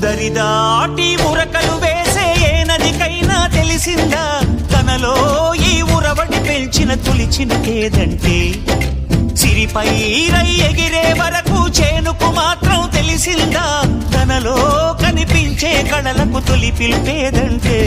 దరిదాటి ఉరకలు వేసే ఏ నదికైనా తెలిసిందా తనలో ఈ ఉరవడి పెంచిన తొలిచిన కేదంటే సిరిపై రై ఎగిరే వరకు చేనుకు మాత్రం తెలిసిందా తనలో కనిపించే కళలకు తొలి పిలిపేదంటే